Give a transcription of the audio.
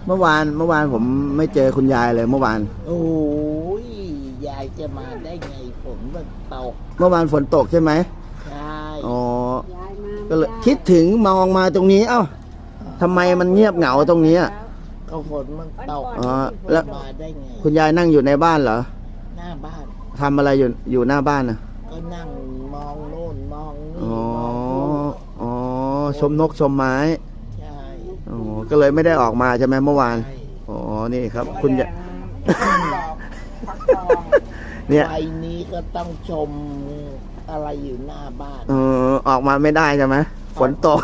เมื่อวานผมไม่เจอคุณยายเลยเมื่อวาน โอ้ยยายจะมาได้ไงฝนมันตก เมื่อวานฝนตกใช่ไหม ใช่ อ๋อ ยายมา ก็เลยคิดถึงมองมาตรงนี้เอ้าทำไมมันเงียบเหงาตรงนี้อ่ะ ก็ฝนมันตก อ๋อแล้ว มาได้ไง คุณยายนั่งอยู่ในบ้านเหรอ หน้าบ้าน ทำอะไรอยู่หน้าบ้านอ่ะ ก็นั่งมองโน่นมองนี่ อ๋อ มองนู่น อ๋อชมนกชมไม้ ใช่ อ๋อก็เลยไม่ได้ออกมาใช่ไหมเมื่อวาน ใช่ อ๋อนี่ครับคุณยาย เนี่ เนี่ย ย ไฟนี้ก็ต้องชมอะไรอยู่หน้าบ้าน ออกมาไม่ได้ใช่ไหมฝนตก